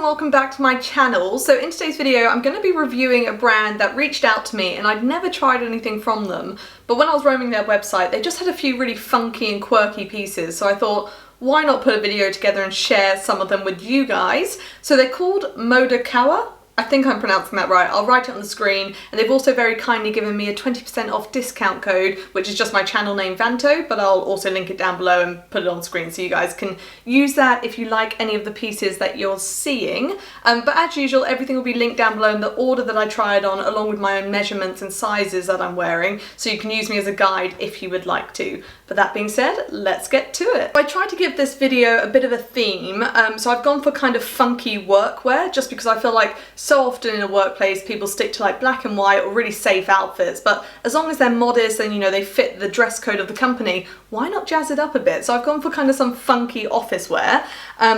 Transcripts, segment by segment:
welcome back to my channel. So in today's video I'm going to be reviewing a brand that reached out to me and I'd never tried anything from them, but when I was roaming their website they just had a few really funky and quirky pieces, so I thought why not put a video together and share some of them with you guys. So they're called Modakawa. I think I'm pronouncing that right. I'll write it on the screen, and they've also very kindly given me a 20% off discount code, which is just my channel name Vanto, but I'll also link it down below and put it on screen so you guys can use that if you like any of the pieces that you're seeing. But as usual, everything will be linked down below in the order that I tried on, along with my own measurements and sizes that I'm wearing, so you can use me as a guide if you would like to. But that being said, let's get to it. I tried to give this video a bit of a theme, so I've gone for kind of funky workwear, just because I feel like so often in a workplace people stick to like black and white or really safe outfits, but as long as they're modest and you know they fit the dress code of the company, why not jazz it up a bit? So I've gone for kind of some funky office wear.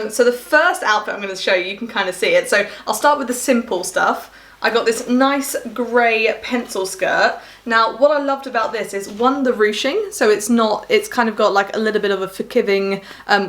So the first outfit I'm going to show you, you can kind of see it. So I'll start with the simple stuff. I got this nice grey pencil skirt. Now what I loved about this is one, the ruching, so it's kind of got like a little bit of a forgiving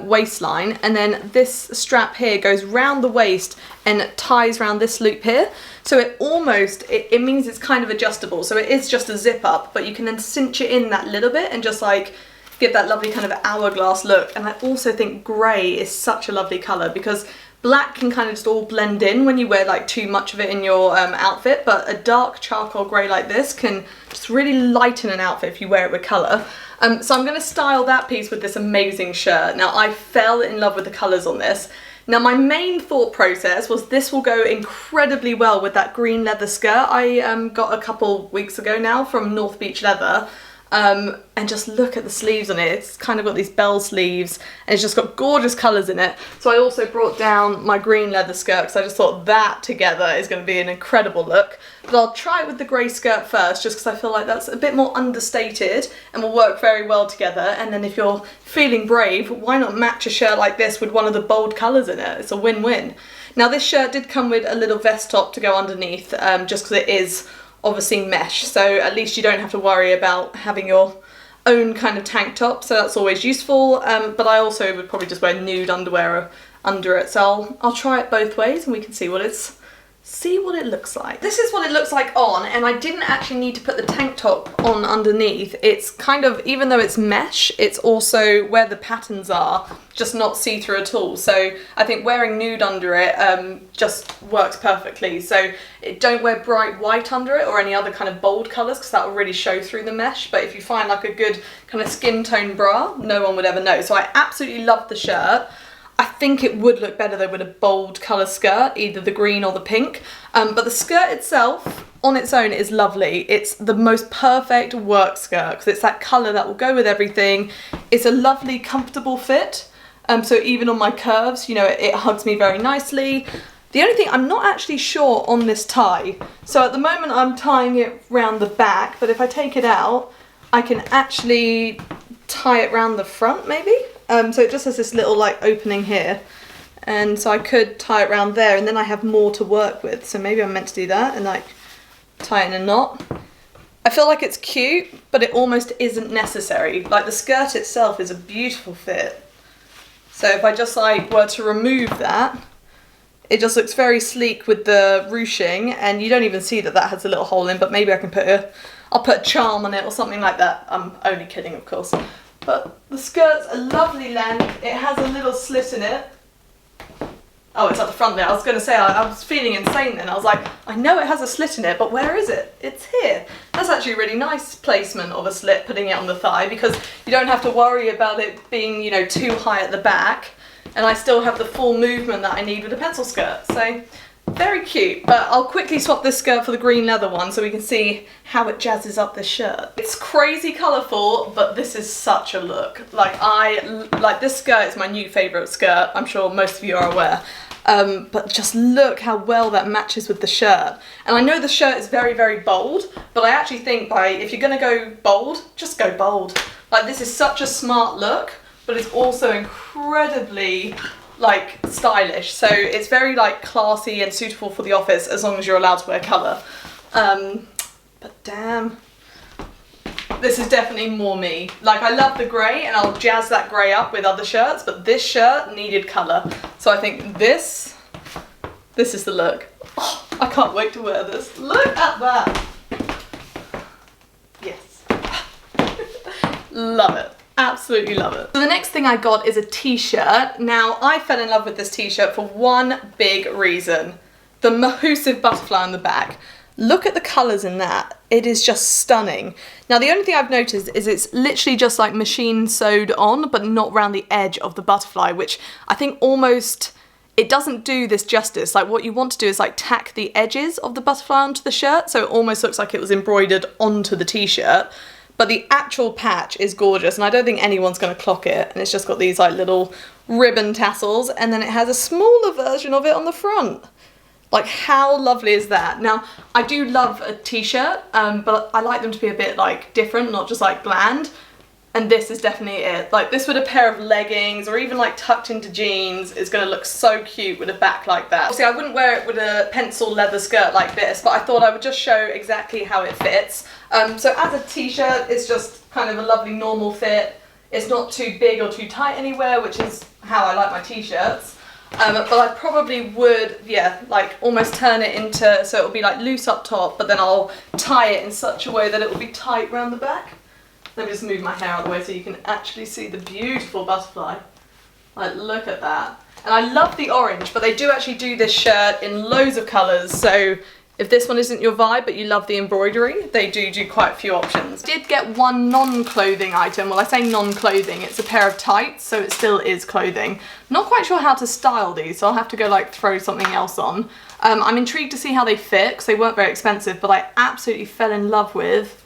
waistline, and then this strap here goes round the waist and ties around this loop here. So it means it's kind of adjustable, so it is just a zip up, but you can then cinch it in that little bit and just like give that lovely kind of hourglass look. And I also think grey is such a lovely colour because black can kind of just all blend in when you wear like too much of it in your outfit, but a dark charcoal grey like this can just really lighten an outfit if you wear it with colour. So I'm going to style that piece with this amazing shirt. Now I fell in love with the colours on this. Now my main thought process was this will go incredibly well with that green leather skirt I got a couple weeks ago now from North Beach Leather. And just look at the sleeves on it. It's kind of got these bell sleeves and it's just got gorgeous colours in it. So I also brought down my green leather skirt because I just thought that together is going to be an incredible look. But I'll try it with the grey skirt first just because I feel like that's a bit more understated and will work very well together. And then if you're feeling brave, why not match a shirt like this with one of the bold colours in it? It's a win-win. Now this shirt did come with a little vest top to go underneath just because it is obviously mesh, so at least you don't have to worry about having your own kind of tank top, so that's always useful. But I also would probably just wear nude underwear under it, so I'll try it both ways and we can see what it looks like. This is what it looks like on, and I didn't actually need to put the tank top on underneath. It's kind of, even though it's mesh, it's also where the patterns are, just not see-through at all. So I think wearing nude under it just works perfectly. So don't wear bright white under it or any other kind of bold colours because that will really show through the mesh. But if you find like a good kind of skin tone bra, no one would ever know. So I absolutely love the shirt. I think it would look better though with a bold colour skirt, either the green or the pink. But the skirt itself, on its own, is lovely. It's the most perfect work skirt because it's that colour that will go with everything. It's a lovely, comfortable fit. So even on my curves, you know, it hugs me very nicely. The only thing, I'm not actually sure on this tie. So at the moment I'm tying it round the back, but if I take it out, I can actually tie it round the front maybe. So it just has this little like opening here, and so I could tie it around there and then I have more to work with, so maybe I'm meant to do that and like tie it in a knot. I feel like it's cute, but it almost isn't necessary. Like the skirt itself is a beautiful fit, so if I just like were to remove that, it just looks very sleek with the ruching, and you don't even see that that has a little hole in, but maybe I can I'll put a charm on it or something like that. I'm only kidding, of course. But the skirt's a lovely length. It has a little slit in it. Oh, it's at the front there. I was going to say, I was feeling insane then. I was like, I know it has a slit in it, but where is it? It's here. That's actually a really nice placement of a slit, putting it on the thigh, because you don't have to worry about it being, you know, too high at the back. And I still have the full movement that I need with a pencil skirt. So very cute, but I'll quickly swap this skirt for the green leather one so we can see how it jazzes up this shirt. It's crazy colourful, but this is such a look. Like this skirt is my new favourite skirt. I'm sure most of you are aware. But just look how well that matches with the shirt. And I know the shirt is very, very bold, but I actually think if you're gonna go bold, just go bold. Like this is such a smart look, but it's also incredibly like stylish, so it's very like classy and suitable for the office as long as you're allowed to wear colour. But damn, this is definitely more me. Like I love the grey and I'll jazz that grey up with other shirts, but this shirt needed colour, so I think this this is the look. Oh, I can't wait to wear this. Look at that. Yes. Love it. Absolutely love it. So the next thing I got is a t-shirt. Now, I fell in love with this t-shirt for one big reason. The mahoosive butterfly on the back. Look at the colours in that. It is just stunning. Now, the only thing I've noticed is it's literally just like machine sewed on, but not around the edge of the butterfly, which I think almost, it doesn't do this justice. Like, what you want to do is like tack the edges of the butterfly onto the shirt, so it almost looks like it was embroidered onto the t-shirt. But the actual patch is gorgeous, and I don't think anyone's going to clock it. And it's just got these like little ribbon tassels, and then it has a smaller version of it on the front. Like, how lovely is that? Now, I do love a t-shirt, but I like them to be a bit like different, not just like bland. And this is definitely it. Like, this with a pair of leggings or even like tucked into jeans is going to look so cute with a back like that. Obviously, I wouldn't wear it with a pencil leather skirt like this, but I thought I would just show exactly how it fits. So as a t-shirt, it's just kind of a lovely normal fit. It's not too big or too tight anywhere, which is how I like my t-shirts. But I probably would, yeah, like almost turn it into, so it'll be like loose up top, but then I'll tie it in such a way that it will be tight around the back. Let me just move my hair out of the way so you can actually see the beautiful butterfly. Like, look at that. And I love the orange, but they do actually do this shirt in loads of colours, so if this one isn't your vibe but you love the embroidery, they do quite a few options. I did get one non-clothing item. Well, I say non-clothing, it's a pair of tights, so it still is clothing. Not quite sure how to style these, so I'll have to go like throw something else on. I'm intrigued to see how they fit, because they weren't very expensive, but I absolutely fell in love with,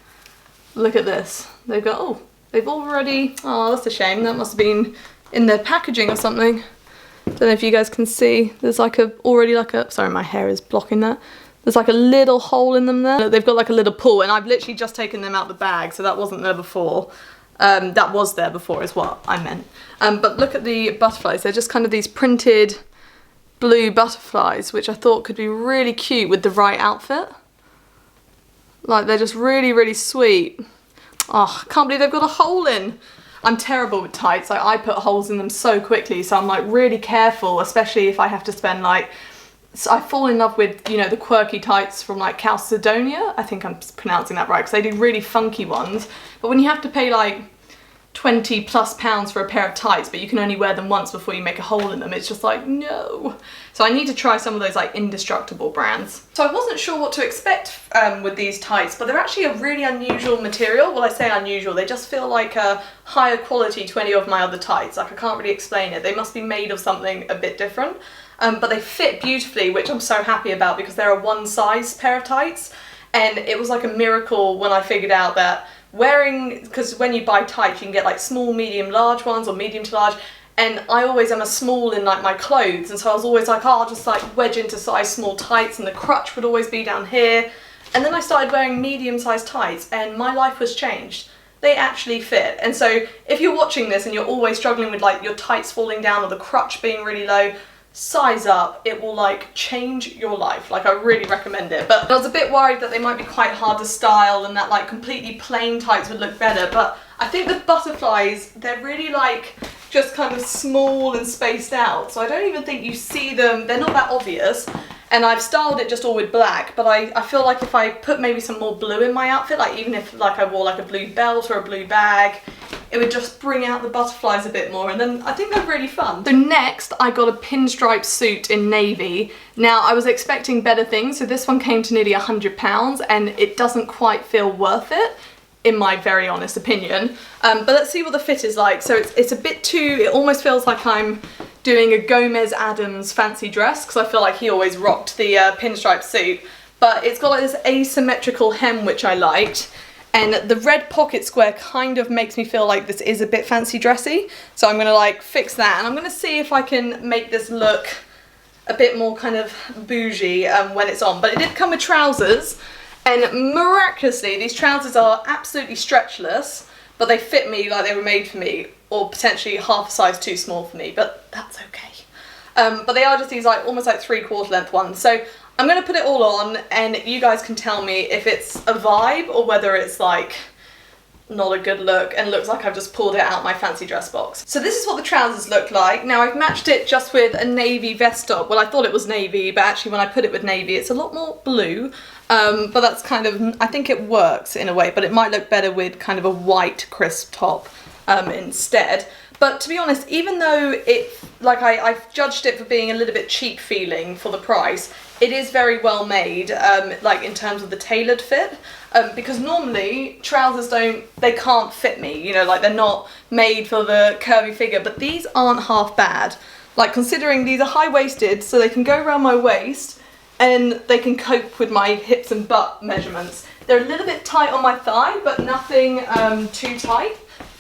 look at this. They've got, oh, they've already, oh, that's a shame. That must have been in their packaging or something. Don't know if you guys can see, there's like sorry, my hair is blocking that. There's like a little hole in them there. They've got like a little pull, and I've literally just taken them out the bag, so that wasn't there before. That was there before is what I meant. But look at the butterflies. They're just kind of these printed blue butterflies, which I thought could be really cute with the right outfit. Like, they're just really, really sweet. Oh, I can't believe they've got a hole in. I'm terrible with tights. Like, I put holes in them so quickly, so I'm like really careful, especially if I have to spend like, so I fall in love with, you know, the quirky tights from like Calcedonia. I think I'm pronouncing that right, because they do really funky ones. But when you have to pay like £20+ for a pair of tights, but you can only wear them once before you make a hole in them, it's just like, no. So I need to try some of those like indestructible brands. So I wasn't sure what to expect with these tights, but they're actually a really unusual material. Well, I say unusual, they just feel like a higher quality to any of my other tights. Like, I can't really explain it. They must be made of something a bit different. But they fit beautifully, which I'm so happy about, because they're a one size pair of tights. And it was like a miracle when I figured out that wearing, because when you buy tights you can get like small, medium, large ones, or medium to large, and I always am a small in like my clothes, and so I was always like, oh, I'll just like wedge into size small tights, and the crutch would always be down here. And then I started wearing medium sized tights, and my life was changed. They actually fit. And so if you're watching this and you're always struggling with like your tights falling down or the crutch being really low, size up. It will like change your life. Like, I really recommend it. But I was a bit worried that they might be quite hard to style and that like completely plain tights would look better, but I think the butterflies, they're really like just kind of small and spaced out, so I don't even think you see them. They're not that obvious. And I've styled it just all with black, but I feel like if I put maybe some more blue in my outfit, like even if like I wore like a blue belt or a blue bag, it would just bring out the butterflies a bit more, and then I think they're really fun. So next I got a pinstripe suit in navy. Now, I was expecting better things, so this one came to nearly £100, and it doesn't quite feel worth it, in my very honest opinion. But let's see what the fit is like. So it's a bit too, it almost feels like I'm doing a Gomez Adams fancy dress, because I feel like he always rocked the pinstripe suit. But it's got like this asymmetrical hem, which I liked. And the red pocket square kind of makes me feel like this is a bit fancy dressy. So I'm gonna like fix that, and I'm gonna see if I can make this look a bit more kind of bougie when it's on. But it did come with trousers, and miraculously these trousers are absolutely stretchless, but they fit me like they were made for me, or potentially half a size too small for me, but that's okay. But they are just these like almost like 3/4 length ones. So I'm gonna put it all on, and you guys can tell me if it's a vibe or whether it's like not a good look and looks like I've just pulled it out my fancy dress box. So this is what the trousers look like. Now I've matched it just with a navy vest top. Well, I thought it was navy, but actually when I put it with navy, it's a lot more blue. But that's kind of, I think it works in a way, but it might look better with kind of a white crisp top instead. But to be honest, even though I've judged it for being a little bit cheap feeling for the price, it is very well made, like in terms of the tailored fit. Because normally trousers they can't fit me, you know, like they're not made for the curvy figure, but these aren't half bad. Like considering these are high-waisted, so they can go around my waist and they can cope with my hips and butt measurements. They're a little bit tight on my thigh, but nothing too tight.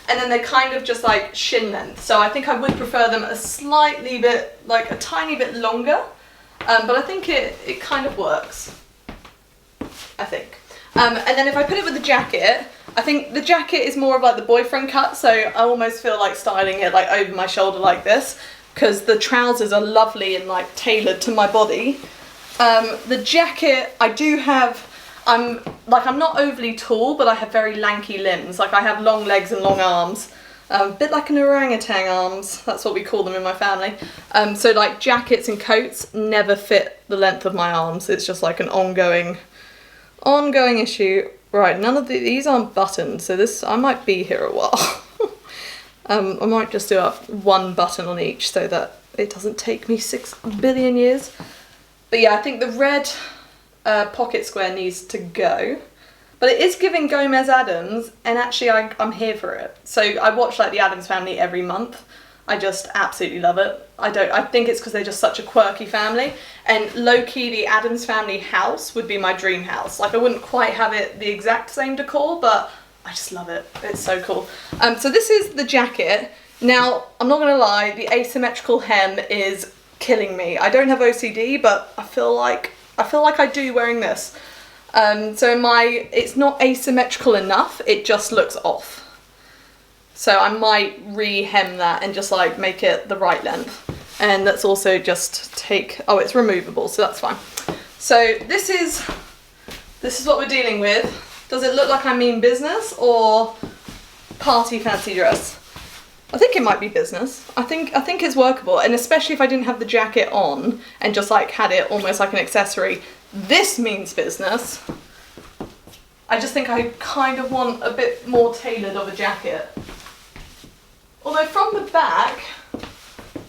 And then they're kind of just like shin length. So I think I would prefer them a slightly bit, like a tiny bit longer. But I think it kind of works, I think. And then if I put it with the jacket, I think the jacket is more of like the boyfriend cut, so I almost feel like styling it like over my shoulder like this, because the trousers are lovely and like tailored to my body. The jacket, I do have, I'm not overly tall, but I have very lanky limbs. Like I have long legs and long arms. A bit like an orangutan arms, that's what we call them in my family. So like jackets and coats never fit the length of my arms. It's just like an ongoing issue. Right, none of these aren't buttoned, so I might be here a while. I might just do up one button on each so that it doesn't take me 6 billion years. But yeah, I think the red pocket square needs to go. But it is giving Gomez Addams, and actually I'm here for it. So I watch like the Addams Family every month. I just absolutely love it. I think it's because they're just such a quirky family, and low-key the Addams Family house would be my dream house. Like I wouldn't quite have it the exact same decor, but I just love it. It's so cool. So this is the jacket. Now, I'm not gonna lie, the asymmetrical hem is killing me. I don't have OCD, but I feel like I do wearing this. So it's not asymmetrical enough, it just looks off. So I might re-hem that and just like make it the right length. And let's also just it's removable, so that's fine. So this is what we're dealing with. Does it look like I mean business or party fancy dress? I think it might be business. I think it's workable, and especially if I didn't have the jacket on and just like had it almost like an accessory. This means business. I just think I kind of want a bit more tailored of a jacket. Although from the back,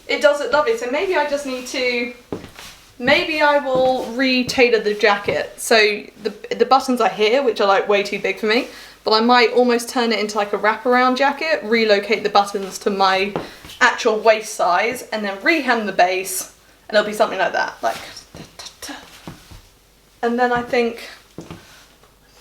it does look lovely, so maybe I just need to, maybe I will re-tailor the jacket. So the buttons are here, which are like way too big for me, but I might almost turn it into like a wraparound jacket, relocate the buttons to my actual waist size, and then re-hem the base, and it'll be something like that, like, and then I think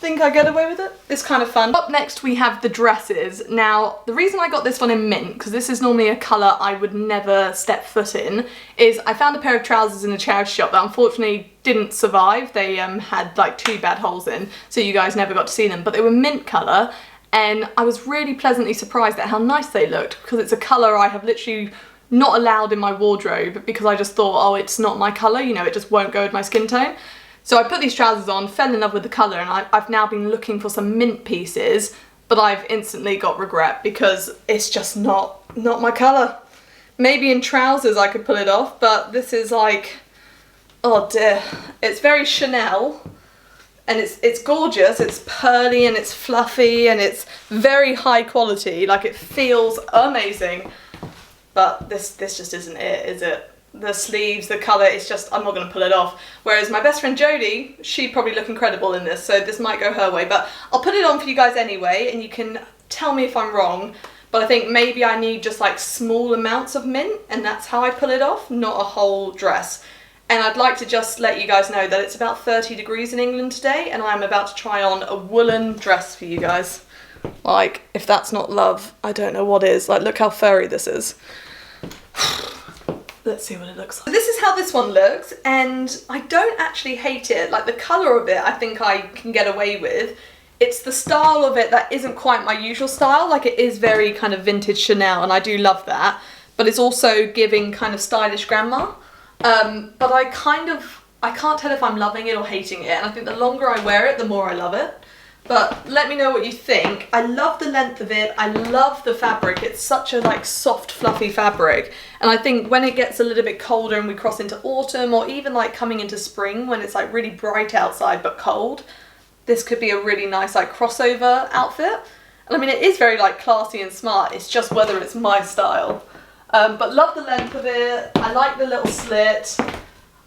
I get away with it. It's kind of fun. Up next we have the dresses. Now the reason I got this one in mint, because this is normally a colour I would never step foot in, is I found a pair of trousers in a charity shop that unfortunately didn't survive. They had like 2 bad holes in, so you guys never got to see them, but they were mint colour, and I was really pleasantly surprised at how nice they looked, because it's a colour I have literally not allowed in my wardrobe because I just thought, oh, it's not my colour, you know, it just won't go with my skin tone. So I put these trousers on, fell in love with the colour, and I've now been looking for some mint pieces, but I've instantly got regret because it's just not my colour. Maybe in trousers I could pull it off, but this is like, oh dear. It's very Chanel, and it's gorgeous, it's pearly and it's fluffy and it's very high quality, like it feels amazing, but this just isn't it, is it? The sleeves, the colour, it's just, I'm not going to pull it off. Whereas my best friend Jodie, she'd probably look incredible in this, so this might go her way. But I'll put it on for you guys anyway, and you can tell me if I'm wrong. But I think maybe I need just like small amounts of mint, and that's how I pull it off, not a whole dress. And I'd like to just let you guys know that it's about 30 degrees in England today, and I'm about to try on a woolen dress for you guys. Like, if that's not love, I don't know what is. Like, look how furry this is. Let's see what it looks like. So this is how this one looks, and I don't actually hate it. Like the colour of it, I think I can get away with. It's the style of it that isn't quite my usual style. Like it is very kind of vintage Chanel, and I do love that. But it's also giving kind of stylish grandma. But I can't tell if I'm loving it or hating it. And I think the longer I wear it, the more I love it. But let me know what you think. I love the length of it. I love the fabric. It's such a like soft, fluffy fabric. And I think when it gets a little bit colder and we cross into autumn, or even like coming into spring when it's like really bright outside but cold, this could be a really nice like crossover outfit. And I mean, it is very like classy and smart. It's just whether it's my style. But love the length of it. I like the little slit.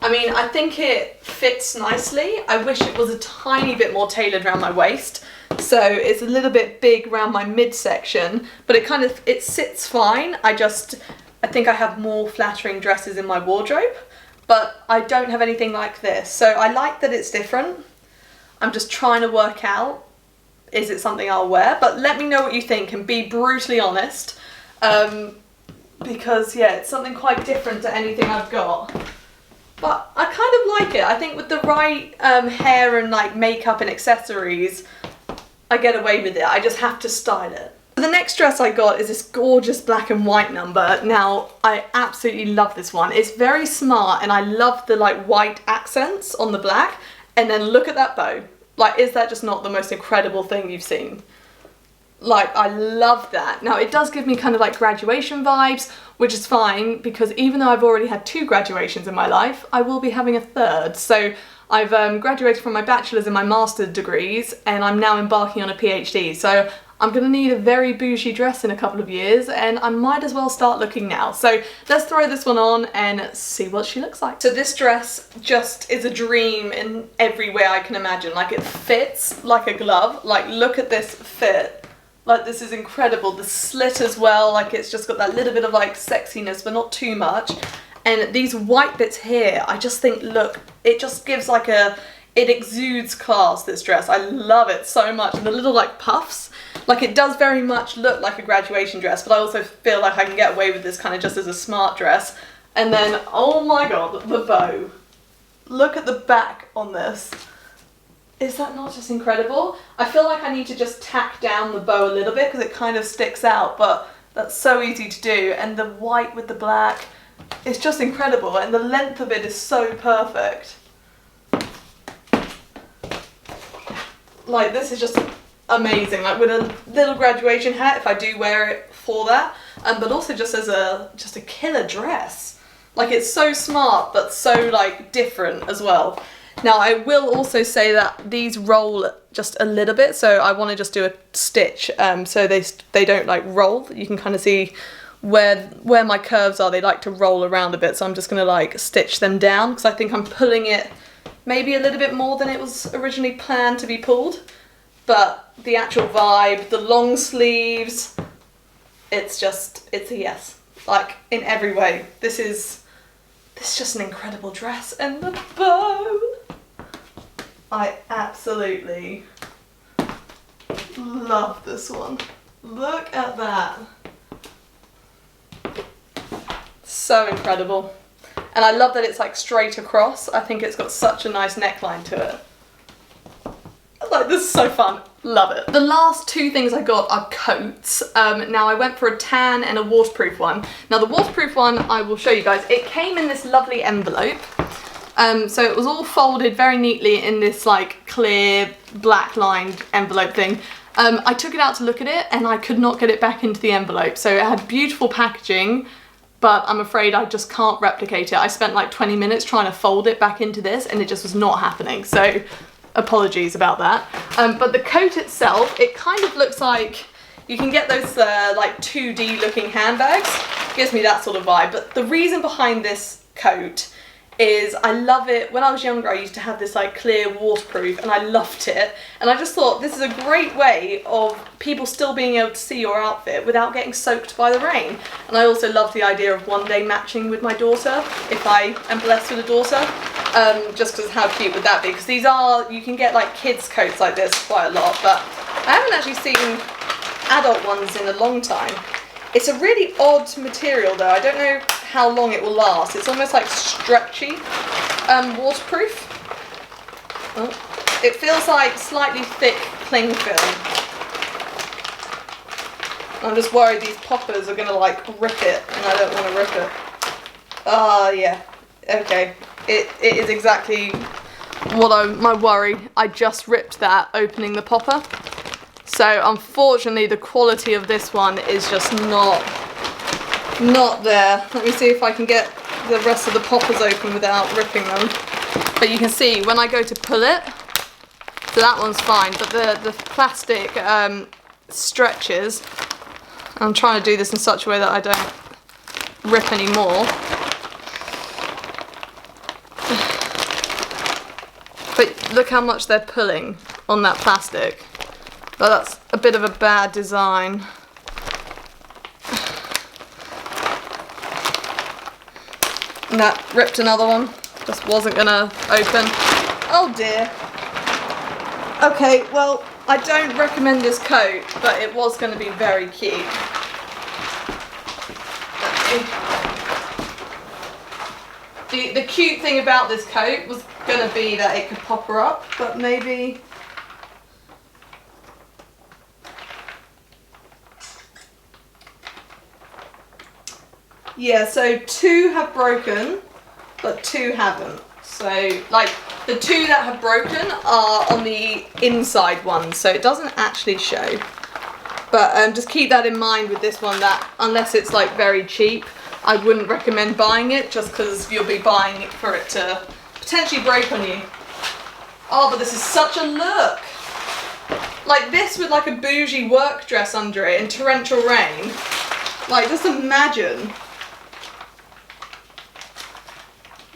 I mean, I think it fits nicely. I wish it was a tiny bit more tailored around my waist. So it's a little bit big around my midsection, but it sits fine. I think I have more flattering dresses in my wardrobe, but I don't have anything like this. So I like that it's different. I'm just trying to work out, is it something I'll wear? But let me know what you think and be brutally honest. Because yeah, it's something quite different to anything I've got. But I kind of like it. I think with the right hair and like makeup and accessories, I get away with it. I just have to style it. The next dress I got is this gorgeous black and white number. Now, I absolutely love this one. It's very smart and I love the like white accents on the black. And then look at that bow. Like, is that just not the most incredible thing you've seen? Like, I love that. Now, it does give me kind of like graduation vibes, which is fine because even though I've already had 2 graduations in my life, I will be having a 3rd. So I've graduated from my bachelor's and my master's degrees, and I'm now embarking on a PhD. So I'm gonna need a very bougie dress in a couple of years, and I might as well start looking now. So let's throw this one on and see what she looks like. So this dress just is a dream in every way I can imagine. Like, it fits like a glove. Like, look at this fit. Like, this is incredible. The slit as well, like it's just got that little bit of like sexiness, but not too much. And these white bits here, I just think, look, it just gives like it exudes class, this dress. I love it so much. And the little like puffs, like it does very much look like a graduation dress, but I also feel like I can get away with this kind of just as a smart dress. And then, oh my God, the bow. Look at the back on this. Is that not just incredible? I feel like I need to just tack down the bow a little bit because it kind of sticks out, but that's so easy to do. And the white with the black, it's just incredible. And the length of it is so perfect. Like, this is just amazing. Like, with a little graduation hat, if I do wear it for that, but also just as a killer dress. Like, it's so smart, but so like different as well. Now, I will also say that these roll just a little bit, so I want to just do a stitch so they don't like roll. You can kind of see where my curves are. They like to roll around a bit, so I'm just going to like stitch them down because I think I'm pulling it maybe a little bit more than it was originally planned to be pulled. But the actual vibe, the long sleeves, it's a yes. Like, in every way. This is just an incredible dress. And the bow, I absolutely love this one. Look at that. So incredible. And I love that it's like straight across. I think it's got such a nice neckline to it. Like, this is so fun. Love it. The last 2 things I got are coats. Now, I went for a tan and a waterproof one. Now, the waterproof one, I will show you guys. It came in this lovely envelope. So it was all folded very neatly in this like clear black lined envelope thing. I took it out to look at it and I could not get it back into the envelope. So it had beautiful packaging, but I'm afraid I just can't replicate it. I spent like 20 minutes trying to fold it back into this and it just was not happening. So apologies about that. But the coat itself, it kind of looks like, you can get those like 2D looking handbags. Gives me that sort of vibe. But the reason behind this coat is I love it. When I was younger, I used to have this like clear waterproof and I loved it. And I just thought this is a great way of people still being able to see your outfit without getting soaked by the rain. And I also love the idea of one day matching with my daughter, if I am blessed with a daughter. Just because how cute would that be? Because these are, you can get like kids coats like this quite a lot, but I haven't actually seen adult ones in a long time. It's a really odd material though. I don't know how long it will last. It's almost like stretchy, waterproof. Oh. It feels like slightly thick cling film. I'm just worried these poppers are gonna like rip it and I don't want to rip it. Yeah, okay. It is exactly my worry, I just ripped that opening the popper. So unfortunately the quality of this one is just not there. Let me see if I can get the rest of the poppers open without ripping them. But you can see when I go to pull it, so that one's fine, but the plastic stretches. I'm trying to do this in such a way that I don't rip any more. But look how much they're pulling on that plastic. But that's a bit of a bad design. And that ripped another one. Just wasn't gonna open. Oh dear. Okay, well, I don't recommend this coat, but it was gonna be very cute. The cute thing about this coat was gonna be that it could pop her up, but maybe. Yeah, so 2 have broken, but 2 haven't. So, like, the 2 that have broken are on the inside one, so it doesn't actually show. But just keep that in mind with this one, that unless it's like very cheap, I wouldn't recommend buying it just because you'll be buying it for it to potentially break on you. Oh, but this is such a look. Like this with like a bougie work dress under it in torrential rain. Like, just imagine.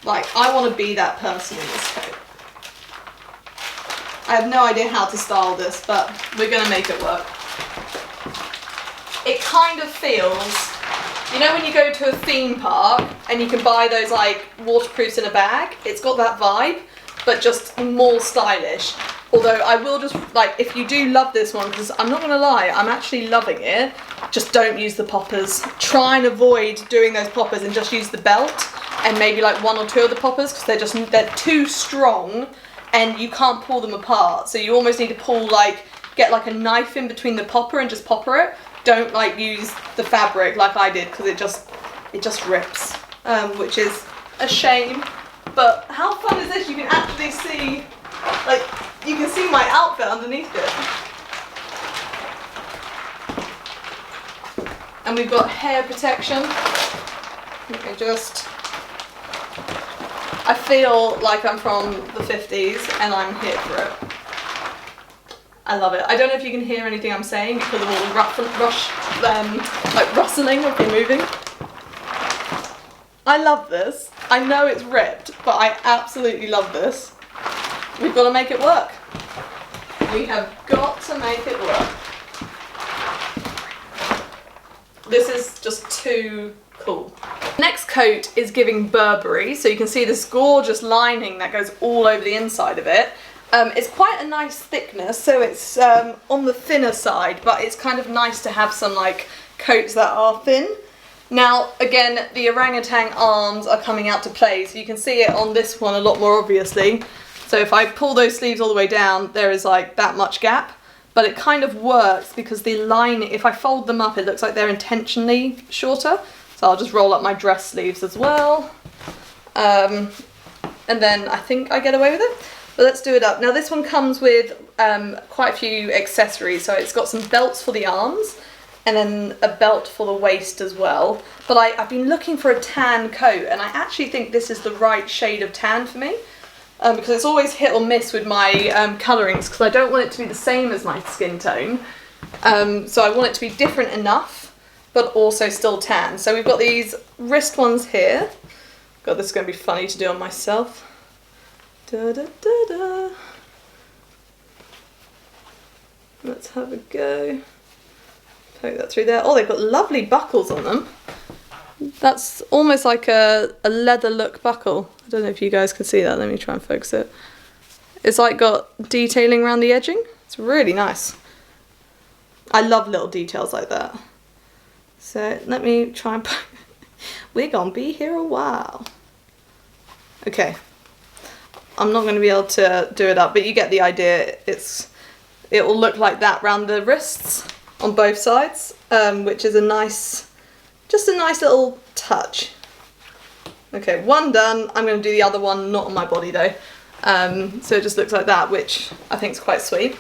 Like, I want to be that person in this coat. I have no idea how to style this, but we're going to make it work. It kind of feels, you know when you go to a theme park and you can buy those like waterproofs in a bag? It's got that vibe, but just more stylish. Although I will just, like, if you do love this one, because I'm not going to lie, I'm actually loving it, just don't use the poppers. Try and avoid doing those poppers and just use the belt and maybe like 1 or 2 of the poppers, because they're too strong and you can't pull them apart. So you almost need to pull, like, get like a knife in between the popper and just popper it. Don't like use the fabric like I did, because it just rips, which is a shame. But how fun is this? You can actually see, like, you can see my outfit underneath it. And we've got hair protection. I feel like I'm from the 50s and I'm here for it. I love it. I don't know if you can hear anything I'm saying because of all the like rustling of me moving. I love this. I know it's ripped, but I absolutely love this. We've got to make it work. We have got to make it work. This is just too cool. Next coat is giving Burberry, so you can see this gorgeous lining that goes all over the inside of it. It's quite a nice thickness, so it's on the thinner side, but it's kind of nice to have some like coats that are thin. Now, again, the orangutan arms are coming out to play, so you can see it on this one a lot more obviously. So if I pull those sleeves all the way down, there is like that much gap, but it kind of works because the lining, if I fold them up, it looks like they're intentionally shorter. So I'll just roll up my dress sleeves as well. And then I think I get away with it. But let's do it up. Now this one comes with quite a few accessories. So it's got some belts for the arms and then a belt for the waist as well. But I've been looking for a tan coat, and I actually think this is the right shade of tan for me. Because it's always hit or miss with my colourings, because I don't want it to be the same as my skin tone. So I want it to be different enough, but also still tan. So we've got these wrist ones here. God, this is going to be funny to do on myself. Da, da, da, da. Let's have a go. Poke that through there. Oh, they've got lovely buckles on them. That's almost like a leather look buckle. I don't know if you guys can see that. Let me try and focus it. It's like got detailing around the edging. It's really nice. I love little details like that. So let me try and we're gonna be here a while. Okay. I'm not gonna be able to do it up, but you get the idea. It will look like that around the wrists on both sides, which is just a nice little touch. Okay, one done. I'm going to do the other one, not on my body though. So it just looks like that, which I think is quite sweet.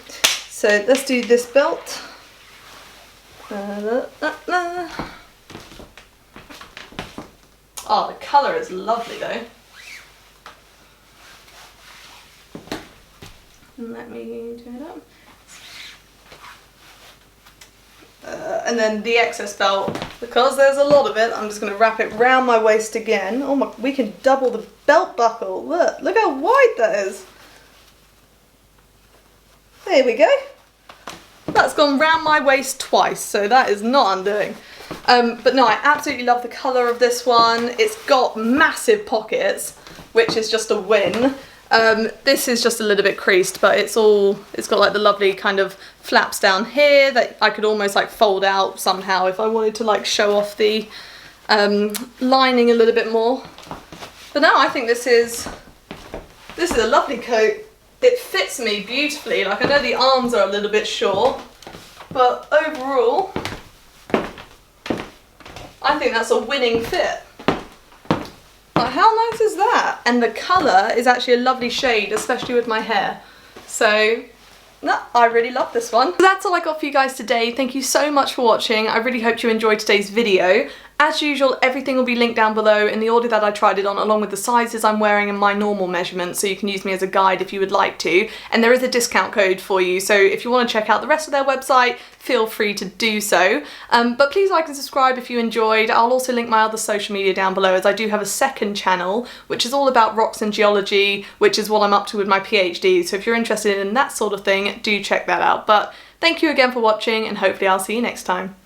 So let's do this belt. Oh, the colour is lovely though. Let me do it up. And then the excess belt, because there's a lot of it, I'm just going to wrap it round my waist again. Oh my, we can double the belt buckle. Look how wide that is. There we go. That's gone round my waist twice, so that is not undoing. But no, I absolutely love the colour of this one. It's got massive pockets, which is just a win. This is just a little bit creased, but it's got like the lovely kind of flaps down here that I could almost like fold out somehow if I wanted to like show off the lining a little bit more. But no, I think this is a lovely coat. It fits me beautifully. Like, I know the arms are a little bit short, but overall I think that's a winning fit. Like, how nice is that? And the colour is actually a lovely shade, especially with my hair. So, no, I really love this one. That's all I got for you guys today. Thank you so much for watching. I really hope you enjoyed today's video. As usual, everything will be linked down below in the order that I tried it on, along with the sizes I'm wearing and my normal measurements, so you can use me as a guide if you would like to. And there is a discount code for you, so if you want to check out the rest of their website, feel free to do so. But please like and subscribe if you enjoyed. I'll also link my other social media down below, as I do have a second channel, which is all about rocks and geology, which is what I'm up to with my PhD. So if you're interested in that sort of thing, do check that out. But thank you again for watching, and hopefully I'll see you next time.